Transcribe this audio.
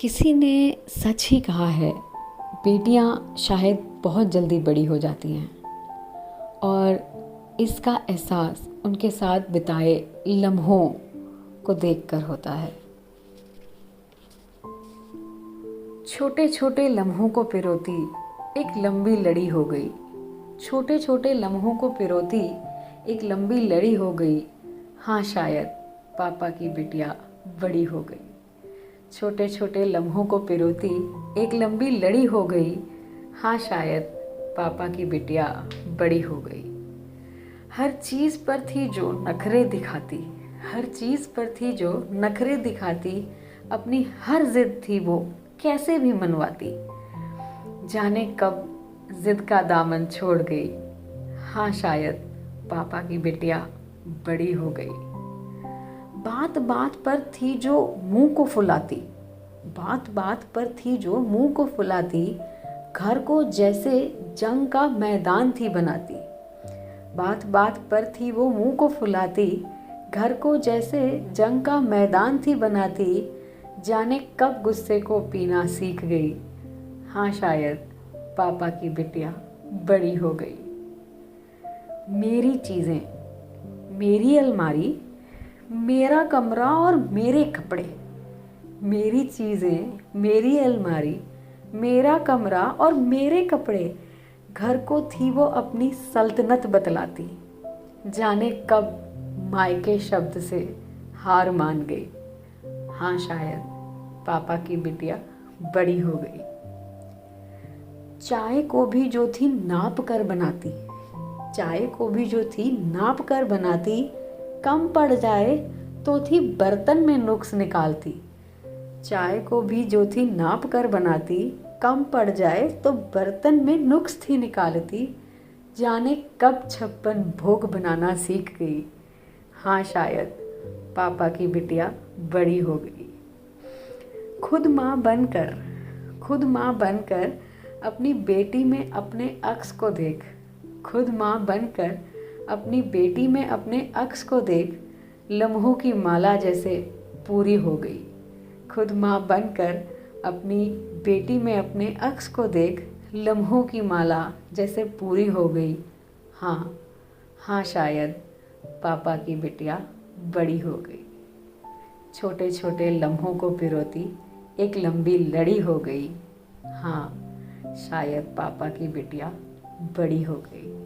किसी ने सच ही कहा है, बेटियां शायद बहुत जल्दी बड़ी हो जाती हैं और इसका एहसास उनके साथ बिताए लम्हों को देखकर होता है। छोटे छोटे लम्हों को पिरोती एक लंबी लड़ी हो गई। छोटे छोटे लम्हों को पिरोती एक लंबी लड़ी हो गई। हाँ, शायद पापा की बिटिया बड़ी हो गई। छोटे छोटे लम्हों को पिरोती एक लंबी लड़ी हो गई। हाँ, शायद पापा की बिटिया बड़ी हो गई। हर चीज़ पर थी जो नखरे दिखाती, हर चीज़ पर थी जो नखरे दिखाती, अपनी हर जिद थी वो कैसे भी मनवाती। जाने कब जिद का दामन छोड़ गई। हाँ, शायद पापा की बिटिया बड़ी हो गई। बात बात पर थी जो मुंह को फुलाती, बात बात पर थी जो मुंह को फुलाती, घर को जैसे जंग का मैदान थी बनाती। बात बात पर थी वो मुंह को फुलाती, घर को जैसे जंग का मैदान थी बनाती। जाने कब गुस्से को पीना सीख गई। हाँ, शायद पापा की बिटिया बड़ी हो गई। मेरी चीज़ें, मेरी अलमारी, मेरा कमरा और मेरे कपड़े। मेरी चीज़ें, मेरी अलमारी, मेरा कमरा और मेरे कपड़े। घर को थी वो अपनी सल्तनत बतलाती। जाने कब मायके शब्द से हार मान गई। हाँ, शायद पापा की बिटिया बड़ी हो गई। चाय को भी जो थी नाप कर बनाती, चाय को भी जो थी नाप कर बनाती, कम पड़ जाए तो थी बर्तन में नुक्स निकालती। चाय को भी जो थी नाप कर बनाती, कम पड़ जाए तो बर्तन में नुक्स थी निकालती। जाने कब 56 भोग बनाना सीख गई। हाँ, शायद पापा की बिटिया बड़ी हो गई। खुद माँ बनकर, खुद माँ बनकर अपनी बेटी में अपने अक्स को देख। खुद माँ बनकर अपनी बेटी में अपने अक्स को देख, लम्हों की माला जैसे पूरी हो गई। खुद माँ बनकर अपनी बेटी में अपने अक्स को देख, लम्हों की माला जैसे पूरी हो गई। हाँ, हाँ, शायद पापा की बिटिया बड़ी हो गई। छोटे छोटे लम्हों को पिरोती एक लंबी लड़ी हो गई। हाँ, शायद पापा की बिटिया बड़ी हो गई।